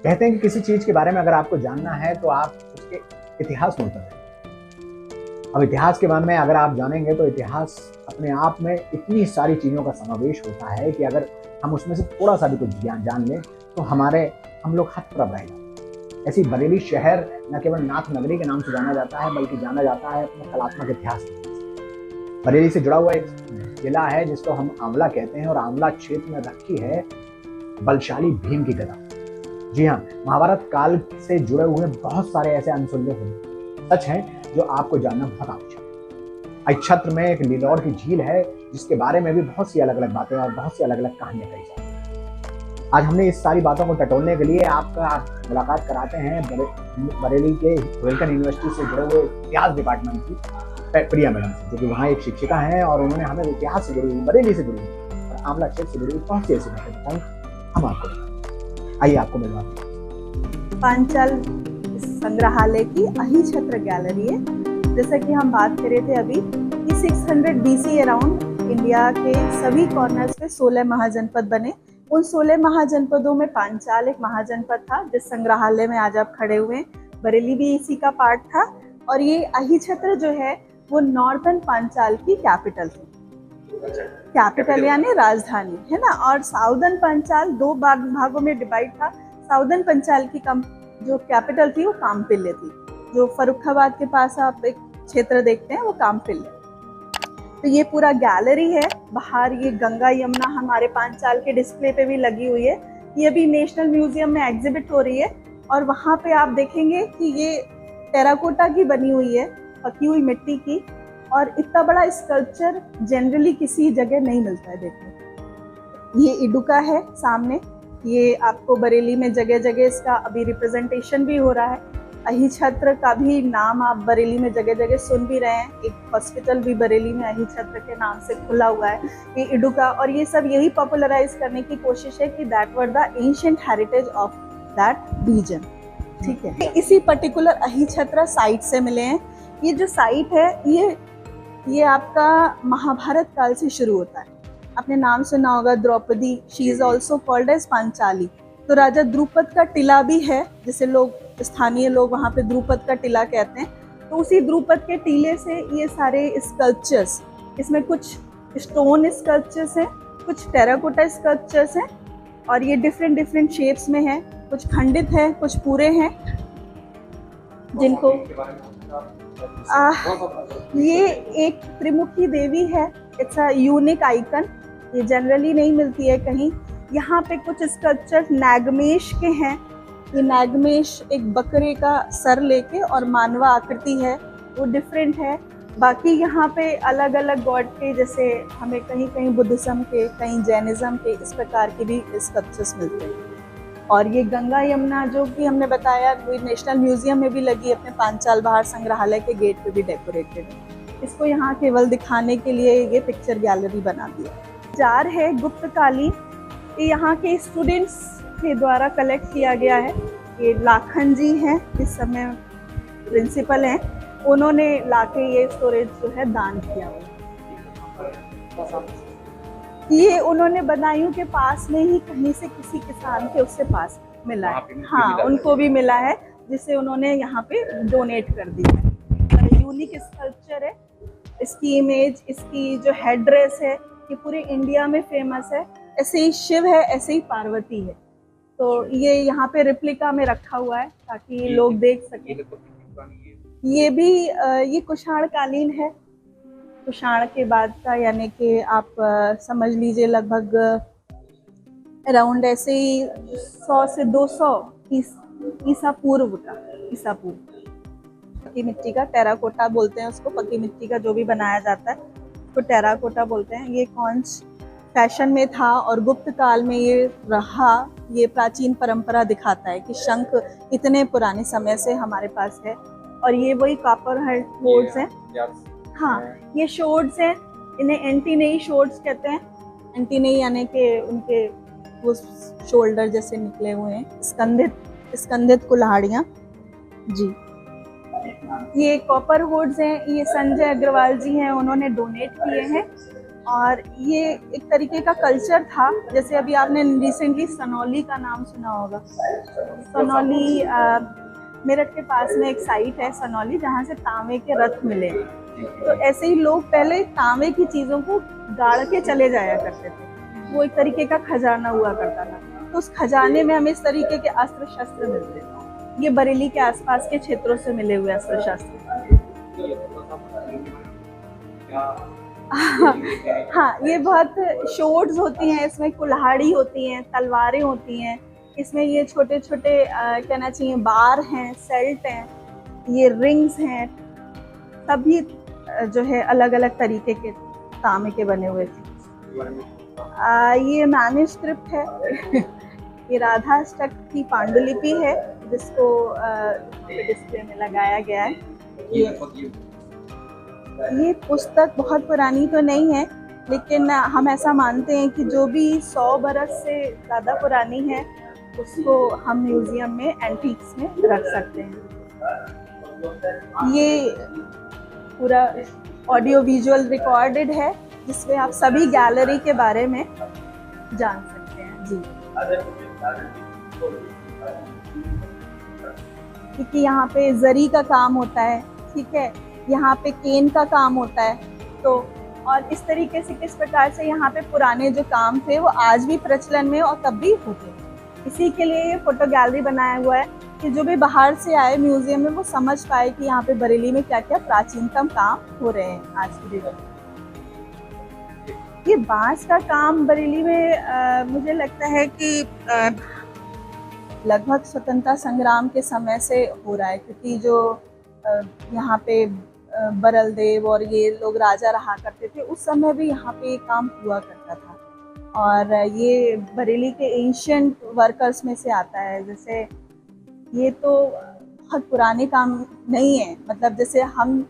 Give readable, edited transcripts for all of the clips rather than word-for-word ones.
कहते हैं कि किसी चीज के बारे में अगर आपको जानना है तो आप उसके इतिहास को उतर अब इतिहास के बारे में अगर आप जानेंगे तो इतिहास अपने आप में इतनी सारी चीजों का समावेश होता है कि अगर हम उसमें से थोड़ा सा भी कुछ ज्ञान जान लें तो हम लोग हतप्रभ रह जाते। ऐसी बरेली शहर न केवल नाथ नगरी के नाम से जाना जाता है बल्कि जाना जाता है अपने कलात्मक इतिहास के। बरेली से जुड़ा हुआ एक किला है जिसको हम आंवला कहते हैं और आंवला क्षेत्र में रखी है बलशाली भीम की गदा। जी हाँ, महाभारत काल से जुड़े हुए बहुत सारे ऐसे अनसुने सच हैं जो आपको जानना बहुत आवश्यक है। छत्र में एक नीलौर की झील है जिसके बारे में भी बहुत सी अलग अलग बातें और बहुत सी अलग अलग कहानियां कही जाती हैं। आज हमने इस सारी बातों को टटोलने के लिए आपका मुलाकात कराते हैं बरेली के वेलकन यूनिवर्सिटी से जुड़े हुए इतिहास डिपार्टमेंट की प्रिया मैडम से, जो कि वहाँ एक शिक्षिका हैं और उन्होंने हमें इतिहास से जुड़ी हुई, बरेली से जुड़ी हुई और आंवला क्षेत्र से जुड़ी हुई बहुत सी ऐसी बातें बताई। हम आपको आइए आपको मिलवाते हैं। पांचाल संग्रहालय की अहिछत्र गैलरी है। जैसा कि हम बात कर रहे थे अभी कि 600 BC अराउंड इंडिया के सभी कॉर्नर्स पे 16 महाजनपद बने। उन 16 महाजनपदों में पांचाल एक महाजनपद था जिस संग्रहालय में आज आप खड़े हुए हैं। बरेली भी इसी का पार्ट था और ये अहिछत्र जो है वो नॉर्थर्न पांचाल की कैपिटल थी। कैपिटल यानी राजधानी है ना। और साउदर्न पांचाल दो भागों में डिवाइड था। साउदर्न पांचाल की जो कैपिटल थी वो कामपिल्ले थी। जो फर्रुखाबाद के पास आप एक क्षेत्र देखते हैं वो कामपिल्ले। तो ये पूरा गैलरी है। बाहर ये गंगा यमुना हमारे पांचाल के डिस्प्ले पे भी लगी हुई है। ये भी नेशनल म्यूजियम में एग्जिबिट हो रही है और वहाँ पे आप देखेंगे कि ये टेराकोटा की बनी हुई है, पकी हुई मिट्टी की। और इतना बड़ा स्कल्पचर जनरली किसी जगह नहीं मिलता है देखने को। ये इडुका है सामने, ये आपको बरेली में जगह जगह इसका अभी रिप्रेजेंटेशन भी हो रहा है। अहिछत्र का भी नाम आप बरेली में जगह जगह सुन भी रहे हैं। एक हॉस्पिटल भी बरेली में अहिछत्र के नाम से खुला हुआ है। ये इडुका और ये सब यही पॉपुलराइज करने की कोशिश है कि that were the ancient heritage of that region. ठीक है, इसी पर्टिकुलर अहिछत्र साइट से मिले हैं। ये जो साइट है ये आपका महाभारत काल से शुरू होता है। आपने नाम सुना होगा Draupadi, she is also called as Panchali. तो राजा द्रुपद का टिला भी है, जिसे स्थानीय लोग वहाँ पे द्रुपद का टिला कहते हैं। तो उसी द्रुपद के टीले से ये सारे स्कल्पचर्स, इसमें कुछ स्टोन स्कल्पचर्स हैं, कुछ टेराकोटा स्कल्पचर्स हैं और ये डिफरेंट शेप्स में है। कुछ खंडित है, कुछ पूरे हैं जिनको ये एक त्रिमुखी देवी है। इट्स अ यूनिक आइकन, ये जनरली नहीं मिलती है कहीं। यहाँ पे कुछ स्कल्पचर नागमेश के हैं। ये नागमेश एक बकरे का सर लेके और मानवा आकृति है, वो डिफरेंट है। बाकी यहाँ पे अलग अलग गॉड के, जैसे हमें कहीं कहीं बुद्धिज्म के, कहीं जैनिज्म के, इस प्रकार के भी स्कल्पचर्स मिलते हैं। और ये गंगा यमुना जो कि हमने बताया नेशनल म्यूजियम में भी लगी, अपने पांचाल बाहर संग्रहालय के गेट पे भी डेकोरेटेड है। इसको यहाँ केवल दिखाने के लिए ये पिक्चर गैलरी बना दिया। जार है गुप्तकालीन, ये यहाँ के स्टूडेंट्स के द्वारा कलेक्ट किया गया है। ये लाखन जी हैं, इस समय प्रिंसिपल हैं, उन्होंने लाके ये स्टोरेज जो है दान किया। ये उन्होंने बदायूं के पास में ही कहीं से किसी किसान के उससे पास मिला है। हाँ, उनको भी मिला है, जिसे उन्होंने यहाँ पे डोनेट कर दिया है। यूनिक स्कल्पचर है। इसकी इमेज, इसकी जो हेड ड्रेस है, ये पूरे इंडिया में फेमस है। ऐसे ही शिव है, ऐसे ही पार्वती है। तो ये यहाँ पे रिप्लिका में रखा हुआ है ताकि लोग देख सकें। ये भी ये कुषाण कालीन है, कुषाण के बाद का, यानी कि आप समझ लीजिए लगभग अराउंड ऐसे ही 100 से 200 ईसा पूर्व का, ईसा पूर्व। पकी मिट्टी का, टेराकोटा बोलते हैं उसको, पकी मिट्टी का जो भी बनाया जाता है उसको टेराकोटा बोलते हैं। ये कॉन्च फैशन में था और गुप्त काल में ये रहा। ये प्राचीन परंपरा दिखाता है कि शंख इतने पुराने समय से हमारे पास है। और ये वही कॉपर होर्ड्स हैं। हाँ, ये शोर्ड्स हैं, इन्हें एंटीनेई शोर्ड्स कहते हैं। एंटीनेई यानी कि उनके वो शोल्डर जैसे निकले हुए हैं, स्कंधित कुल्हाड़ियाँ जी। ये कॉपर होर्ड्स हैं, ये संजय अग्रवाल जी हैं, उन्होंने डोनेट किए हैं। और ये एक तरीके का कल्चर था। जैसे अभी आपने रिसेंटली सनौली का नाम सुना होगा। सनौली मेरठ के पास में एक साइट है सनौली, जहाँ से तांबे के रथ मिले। तो ऐसे ही लोग पहले तांबे की चीज़ों को गाड़ के चले जाया करते थे। वो एक तरीके का खजाना हुआ करता था। तो उस खजाने में हमें इस तरीके के अस्त्र शस्त्र मिलते थे। ये बरेली के आसपास के क्षेत्रों से मिले हुए अस्त्र शस्त्र। हाँ, ये बहुत शॉर्ट्स होती हैं, इसमें कुल्हाड़ी होती हैं, तलवारें होती हैं, इसमें ये छोटे छोटे कहना चाहिए बार हैं, सेल्ट हैं, ये रिंग्स हैं, सभी जो है अलग अलग तरीके के तांबे के बने हुए थे। ये मैन्युस्क्रिप्ट है। ये राधाष्टक की पांडुलिपि है, जिसको डिस्प्ले में लगाया गया है। ये पुस्तक बहुत पुरानी तो नहीं है, लेकिन हम ऐसा मानते हैं कि जो भी 100 बरस से ज़्यादा पुरानी है उसको हम म्यूज़ियम में एंटीक्स में रख सकते हैं। ये पूरा ऑडियो विजुअल रिकॉर्डेड है, जिसमें आप सभी गैलरी के बारे में जान सकते हैं। जी, क्योंकि यहाँ पे जरी का काम होता है, ठीक है, यहाँ पे केन का काम होता है। तो और इस तरीके से किस प्रकार से यहाँ पे पुराने जो काम थे वो आज भी प्रचलन में और तब भी होते हैं। इसी के लिए ये फोटो गैलरी बनाया हुआ है कि जो भी बाहर से आए म्यूजियम में वो समझ पाए कि यहाँ पे बरेली में क्या क्या प्राचीनतम काम हो रहे हैं आज की डेट में। ये बांस का काम बरेली में मुझे लगता है कि लगभग स्वतंत्रता संग्राम के समय से हो रहा है, क्योंकि जो यहाँ पे बरल देव और ये लोग राजा रहा करते थे, उस समय भी यहाँ पे काम हुआ करता था। और ये बरेली के एंशिएंट वर्कर्स में से आता है। जैसे ये तो बहुत पुराने काम नहीं है, मतलब जैसे हम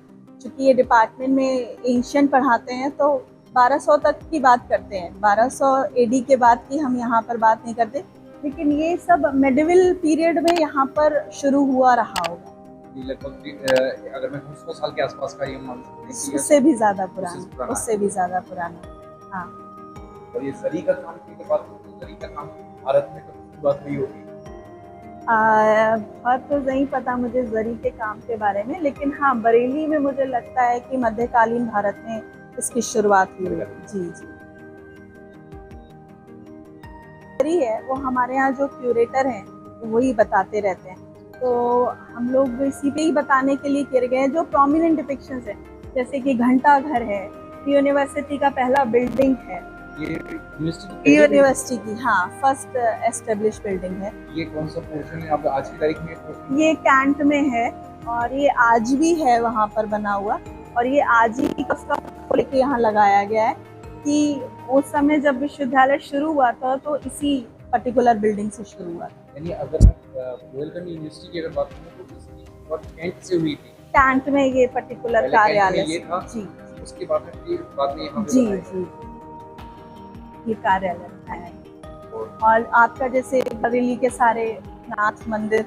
चूँकि ये डिपार्टमेंट में एंशिएंट पढ़ाते हैं तो 1200 तक की बात करते हैं, 1200 AD के बाद की हम यहाँ पर बात नहीं करते, लेकिन ये सब मेडिवल पीरियड में यहाँ पर शुरू हुआ रहा होगा। लगभग अगर मैं 200 साल के आसपास का ये मान सकते हैं, उससे भी ज़्यादा पुराना, उससे भी ज़्यादा पुराना। हाँ, और ये जरी का काम की बात करें तो जरी का काम भारत में कब शुरुआत हुई होगी? बहुत तो नहीं पता मुझे जरी के काम के बारे में, लेकिन हाँ बरेली में मुझे लगता है कि मध्यकालीन भारत में इसकी शुरुआत हुई। जी जी, जरी है वो हमारे यहाँ जो क्यूरेटर हैं वही बताते रहते हैं। तो हम लोग इसी पे ही बताने के लिए किए गए हैं जो प्रोमिनेंट डिपिक्शंस है, जैसे कि घंटा घर है, यूनिवर्सिटी का पहला बिल्डिंग है, ये यूनिवर्सिटी की हाँ फर्स्ट एस्टेब्लिश बिल्डिंग है। ये कौन सा पोर्शन है अब आज की तारीख में? ये कैंट में है और ये आज भी है वहाँ पर बना हुआ, और ये आज ही उसका लेके यहाँ लगाया गया है कि उस समय जब विश्वविद्यालय शुरू हुआ था तो इसी पर्टिकुलर बिल्डिंग से शुरू हुआ था। यानी अगर बुंदेलखंड यूनिवर्सिटी की अगर बात करें तो इसकी बात कैंट से हुई थी। कैंट में ये पर्टिकुलर कार्यालय जी, उसके बाद में यहाँ जी जी ये कार्यालय है। और आपका जैसे बरेली के सारे नाथ मंदिर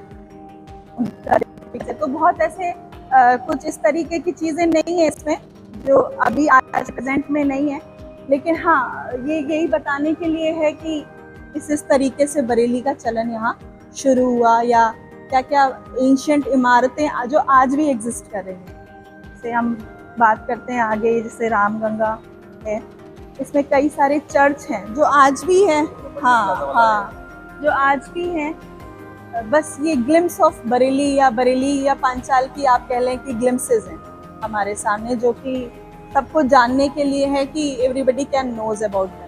तो बहुत ऐसे कुछ इस तरीके की चीजें नहीं है इसमें जो अभी आज प्रेजेंट में नहीं है, लेकिन हाँ ये यही बताने के लिए है कि इस तरीके से बरेली का चलन यहाँ शुरू हुआ, या क्या क्या एंशिएंट इमारतें जो आज भी एग्जिस्ट कर रही हैं। जैसे हम बात करते हैं आगे, जैसे रामगंगा है, इसमें कई सारे चर्च हैं जो आज भी हैं। हाँ हाँ, जो आज भी हैं। बस ये ग्लिम्स ऑफ बरेली या पांचाल की आप कह लें कि ग्लिम्सेस हैं हमारे सामने, जो कि सबको जानने के लिए है कि everybody can knows about that.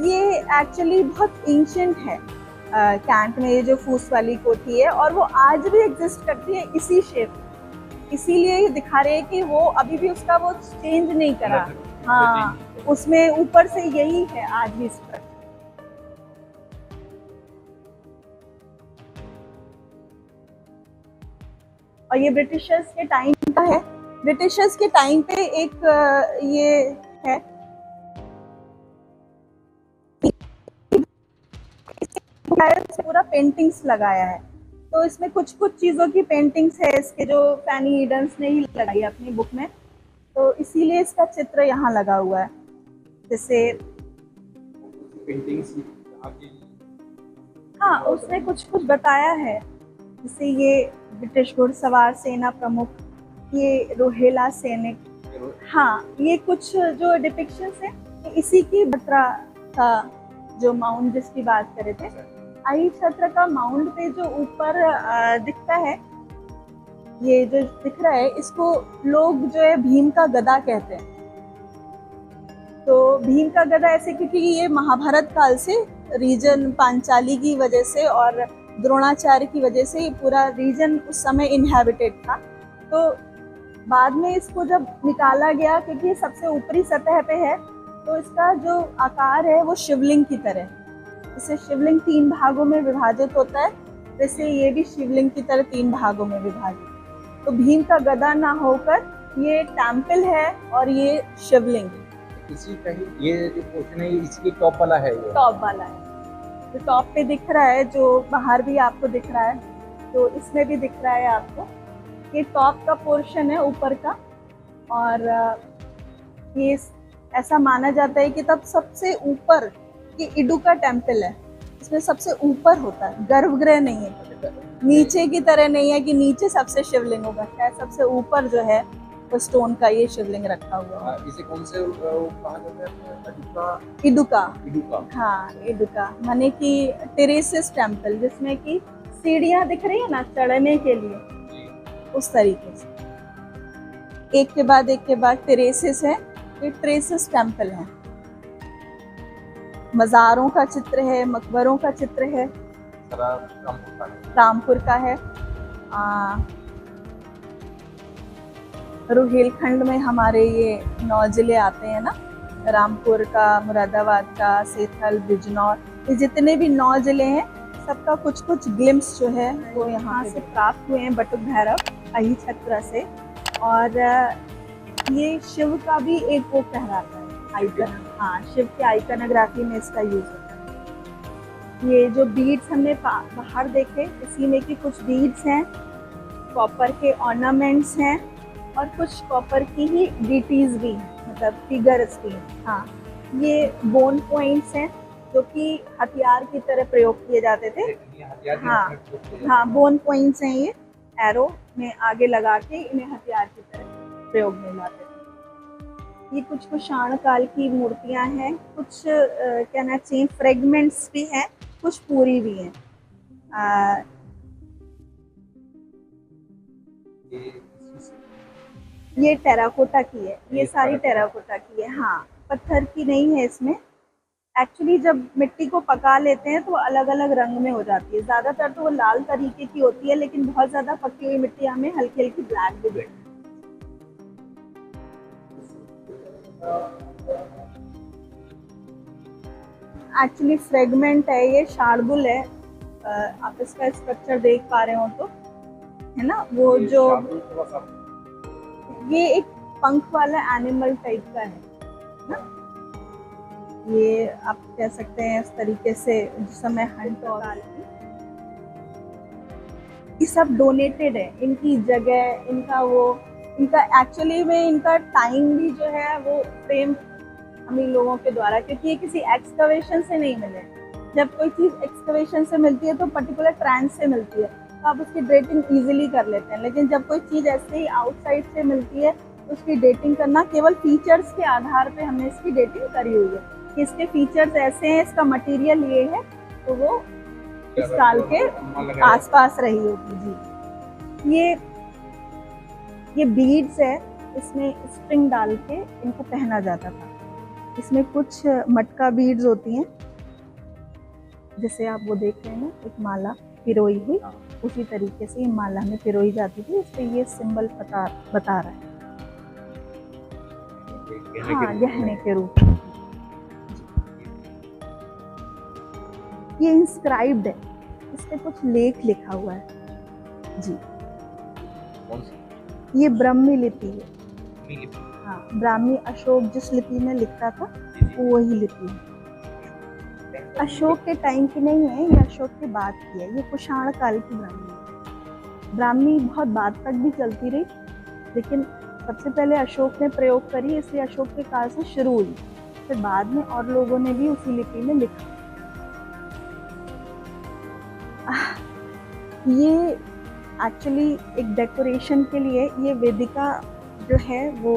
ये एक्चुअली बहुत एंशिएंट है। कैंट में ये जो फूस वाली कोठी है और वो आज भी एग्जिस्ट करती है इसी शेप, इसीलिए ये दिखा रहे हैं कि वो अभी भी उसका वो चेंज नहीं करा। हाँ, उसमें ऊपर से यही है आज भी इस पर। और ये ब्रिटिशर्स के टाइम का है। ब्रिटिशर्स के टाइम पे एक ये है, पूरा पेंटिंग्स लगाया है तो इसमें कुछ कुछ चीज़ों की पेंटिंग्स है इसके, जो फैनी ईडन्स ने ही लगाई अपनी बुक में, तो इसीलिए इसका चित्र यहाँ लगा हुआ है। जैसे पेंटिंग्स आगे हाँ, उसने कुछ कुछ बताया है, जैसे ये ब्रिटिश घुड़सवार सेना प्रमुख, ये रोहेला सैनिक, हाँ ये कुछ जो डिपिक्शंस है इसी की बत्रा का जो माउंट जिसकी बात कर रहे थे। आई छत्र का माउंट पे जो ऊपर दिखता है, ये जो दिख रहा है, इसको लोग जो है भीम का गदा कहते हैं। तो भीम का गदा ऐसे क्योंकि ये महाभारत काल से रीजन पांचाली की वजह से और द्रोणाचार्य की वजह से पूरा रीजन उस समय इनहैबिटेड था। तो बाद में इसको जब निकाला गया, क्योंकि ये सबसे ऊपरी सतह पे है, तो इसका जो आकार है वो शिवलिंग की तरह, जैसे शिवलिंग 3 भागों में विभाजित होता है, वैसे ये भी शिवलिंग की तरह 3 भागों में विभाजित। तो भीम का गदा ना होकर ये टेम्पल है और ये शिवलिंग है। इसी का ही ये जो पोर्शन है इसकी टॉप वाला है, ये टॉप वाला है जो टॉप पे दिख रहा है, जो बाहर भी आपको दिख रहा है, तो इसमें भी दिख रहा है आपको। ये टॉप का पोर्शन है ऊपर का, और ये ऐसा माना जाता है कि तब सबसे ऊपर ये इडुका टेम्पल है, इसमें सबसे ऊपर होता है, गर्भगृह नहीं है, नीचे की तरह नहीं है कि नीचे सबसे शिवलिंग होगा, शायद सबसे ऊपर जो है वो स्टोन का ये शिवलिंग रखा हुआ है। इसे कौन से कहा जाता है? इडुका। इडुका। हाँ इडुका माने कि टेरेसिस टेम्पल, जिसमें कि सीढ़ियाँ दिख रही है ना चढ़ने के लिए, उस तरीके से एक के बाद टेरेसिस है, ये टेरेसिस टेम्पल है। मज़ारों का चित्र है, मकबरों का चित्र है, रामपुर का है। रोहिलखंड में हमारे ये 9 जिले आते हैं ना, रामपुर का, मुरादाबाद का, सेथल, बिजनौर, ये जितने भी 9 जिले हैं सबका कुछ कुछ ग्लिम्स जो है वो यहाँ से प्राप्त हुए हैं बटुक भैरव अही छत्र से। और ये शिव का भी एक वो कहलाता है आइकन, हाँ शिव के आइकनोग्राफी में इसका यूज होता है। ये जो बीड्स हमने बाहर देखे, इसी में की कुछ बीड्स हैं, कॉपर के ऑर्नामेंट्स हैं, और कुछ कॉपर की ही डीटीज भी हैं, मतलब फिगर्स भी हैं। हाँ ये बोन पॉइंट्स हैं जो कि हथियार की तरह प्रयोग किए जाते थे। हाँ बोन पॉइंट्स हैं, ये एरो में आगे लगा के इन्हें हथियार की तरह प्रयोग में लाते थे। ये कुछ कुषाण काल की मूर्तियां हैं, कुछ कहना चाहिए फ्रेगमेंट्स भी हैं, कुछ पूरी भी हैं। ये टेराकोटा की है, ये सारी टेराकोटा की है, हाँ पत्थर की नहीं है इसमें। एक्चुअली जब मिट्टी को पका लेते हैं तो अलग अलग रंग में हो जाती है, ज़्यादातर तो वो लाल तरीके की होती है, लेकिन बहुत ज़्यादा पकी हुई मिट्टी हमें हल्की हल्की ब्लैक भी देती है। एक्चुअली फ्रेगमेंट है, ये शार्दुल है, आप इसका स्ट्रक्चर देख पा रहे हो तो, है ना, वो जो ये एक पंख वाला एनिमल टाइप का है ना, ये आप कह सकते हैं इस तरीके से, जिस समय हंट और ये सब डोनेटेड है, इनकी जगह, इनका वो, इनका एक्चुअली में इनका टाइम भी जो है वो फ्रेम हम इन लोगों के द्वारा, क्योंकि ये किसी एक्सकवेशन से नहीं मिले। जब कोई चीज़ एक्सकवेशन से मिलती है तो पर्टिकुलर ट्रांस से मिलती है, तो आप उसकी डेटिंग इजीली कर लेते हैं, लेकिन जब कोई चीज़ ऐसे ही आउटसाइड से मिलती है तो उसकी डेटिंग करना केवल फीचर्स के आधार पे हमने इसकी डेटिंग करी हुई है कि इसके फीचर्स ऐसे हैं, इसका मटेरियल ये है, तो वो इस साल के आसपास रही होगी जी। ये बीड्स है, इसमें स्ट्रिंग डाल के इनको पहना जाता था। इसमें कुछ मटका बीड्स होती हैं, जैसे आप वो देख रहे हैं ना, एक माला पिरोई हुई, उसी तरीके से ये माला में पिरोई जाती थी, इससे ये सिंबल बता रहा है, हाँ गहने के रूप में। ये इंस्क्राइब्ड है, इस पे कुछ लेख लिखा हुआ है जी। ये ब्राह्मी लिपि है, हाँ ब्राह्मी अशोक जिस लिपि में लिखता था वो वही लिपि है। अशोक के टाइम की नहीं है, ये अशोक के बाद की है, ये कुषाण काल की ब्राह्मी है। ब्राह्मी बहुत बाद तक भी चलती रही, लेकिन सबसे पहले अशोक ने प्रयोग करी, इसलिए अशोक के काल से शुरू हुई। फिर बाद में और लोगों ने भी उसी लिपि में लिखा। ये एक्चुअली एक डेकोरेशन के लिए ये वेदिका जो है वो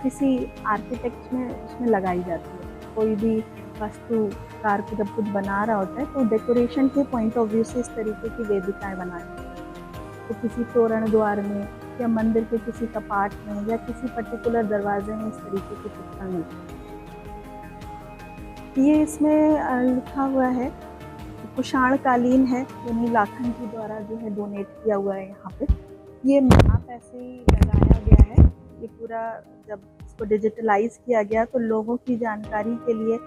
किसी आर्किटेक्ट में उसमें लगाई जाती है। कोई भी वास्तुकार को जब कुछ बना रहा होता है तो डेकोरेशन के पॉइंट ऑफ व्यू से इस तरीके की वेदिकाएं बनाती हैं। तो किसी तोरण द्वार में या मंदिर के किसी कपाट में या किसी पर्टिकुलर दरवाजे में इस तरीके की चित्र मिलती है। ये इसमें लिखा हुआ है, कुषाण कालीन है, यानी लाखन जी द्वारा जो है डोनेट किया हुआ है यहाँ पे। ये मैप ऐसे ही लगाया गया है। ये पूरा जब इसको डिजिटलाइज किया गया तो लोगों की जानकारी के लिए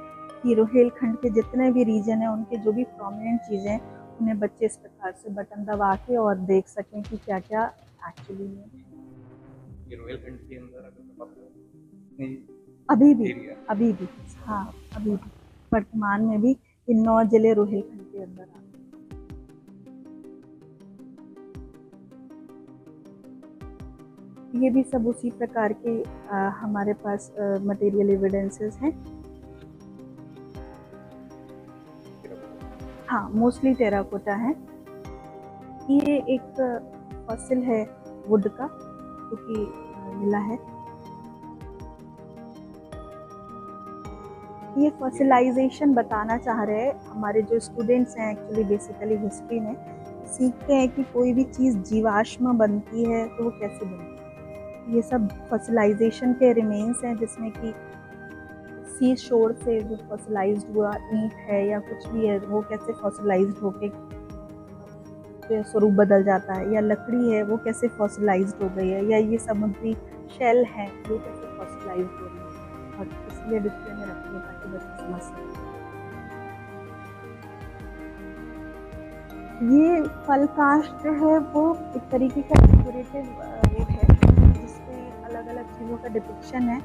कि रोहेलखंड के जितने भी रीजन हैं उनके जो भी प्रोमिनेंट चीज़ें हैं उन्हें बच्चे इस प्रकार से बटन दबा के और देख सकें कि क्या क्या एक्चुअली में है। ये रोहेलखंड के अंदर अगर मैं बात करूं अभी भी हाँ, अभी भी वर्तमान में भी इन 9 जिले रोहेलखंड के अंदर आते हैं। ये भी सब उसी प्रकार के हमारे पास मटेरियल एविडेंसेस हैं। हाँ, मोस्टली टेराकोटा है। ये एक फॉसिल है वुड का जो कि मिला है। ये फॉसिलाइजेशन बताना चाह रहे हैं हमारे जो स्टूडेंट्स हैं, एक्चुअली बेसिकली हिस्ट्री में सीखते हैं कि कोई भी चीज़ जीवाश्म बनती है तो वो कैसे बनती है। ये सब फॉसिलाइजेशन के रिमेन्स हैं, जिसमें कि सी शोर से जो फॉसिलाइज्ड हुआ ईंट है या कुछ भी है वो कैसे फॉसिलाइज्ड होके स्वरूप बदल जाता है, या लकड़ी है वो कैसे फॉसिलाइज्ड हो गई है, या ये समुद्री शेल है वो कैसे फॉसिलाइज्ड हो रही है। और इसलिए डिस्प्ले में रखने ताकि बच्चे समझ सकें। ये फलकाश जो है वो एक तरीके का डेकोरेटिव वो है जिसमें अलग अलग चीज़ों का डिपिक्शन है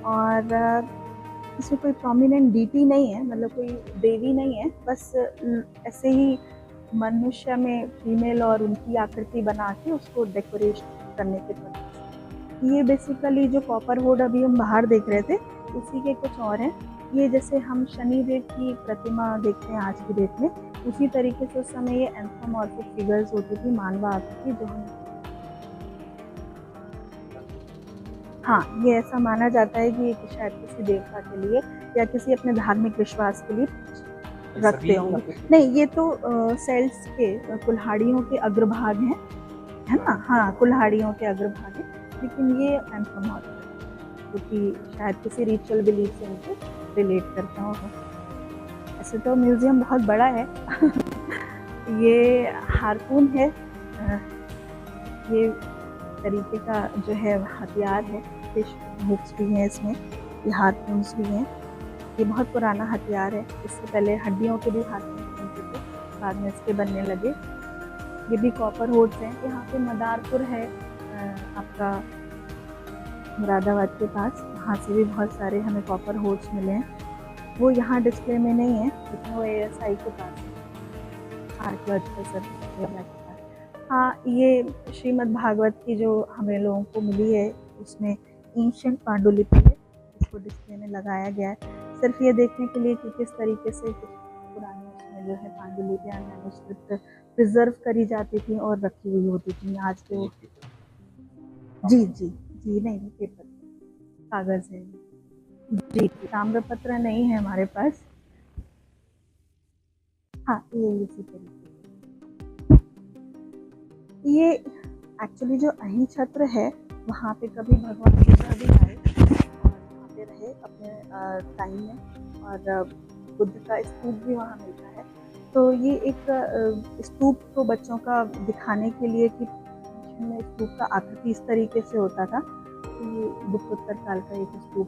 और इसमें कोई प्रोमिनेंट डीटी नहीं है, मतलब कोई देवी नहीं है, बस ऐसे ही मनुष्य में फीमेल और उनकी आकृति बना के उसको डेकोरेट करने के पर्पस। ये बेसिकली जो कॉपर वुड अभी हम बाहर देख रहे थे उसी के कुछ और हैं। ये जैसे हम शनिदेव की प्रतिमा देखते हैं आज की डेट में, उसी तरीके से उस समय ये एंथ्रोमॉर्फिक फिगर्स होती थी, मानवा आती थी जो हम हाँ, ये ऐसा माना जाता है कि शायद किसी देवता के लिए या किसी अपने धार्मिक विश्वास के लिए रखते होंगे। नहीं, ये तो सेल्स के कुल्हाड़ियों के अग्रभाग हैं, है ना। हाँ, कुल्हाड़ियों के अग्रभाग हैं, लेकिन ये एंथ्रोमॉर्फिक क्योंकि शायद किसी रिचुअल बिलीफ से इनको रिलेट करता होगा। ऐसे तो म्यूजियम बहुत बड़ा है। ये हारपून है, ये तरीके का जो है हथियार है। फिश हुक्स भी हैं इसमें, ये हारपून्स भी हैं। ये बहुत पुराना हथियार है। इससे पहले हड्डियों के भी हारपून बनते थे, बाद में इसके बनने लगे। ये भी कॉपर वुड्स हैं। यहाँ पे मदारपुर है आपका मुरादाबाद के पास, वहाँ से भी बहुत सारे हमें कॉपर वुड्स मिले हैं। वो यहाँ डिस्प्ले में नहीं है, लेकिन वो ASI के पास है, आर्कियोलॉजिकल सर्वे के पास। हाँ, ये श्रीमद् भागवत की जो हमें लोगों को मिली है उसमें एंशिएंट पांडुलिपि है, इसको डिस्प्ले में लगाया गया है सिर्फ ये देखने के लिए कि किस तरीके से कुछ पुरानी उसमें जो है पांडुलिपियाँ मैन्युस्क्रिप्ट प्रिजर्व करी जाती थी और रखी हुई होती थी। आज के जी नहीं पेपर कागज है जी, ताम्रपत्र नहीं है हमारे पास। हाँ, ये इसी तरीके ये एक्चुअली जो अहीं छत्र है वहाँ पे कभी भगवान बुद्ध भी आए और वहाँ पे रहे अपने टाइम में, और बुद्ध का स्तूप भी वहाँ मिलता है। तो ये एक स्तूप को बच्चों का दिखाने के लिए कि स्तूप का आकृति इस तरीके से होता था। तो ये गुप्तोत्तर काल का एक स्तूप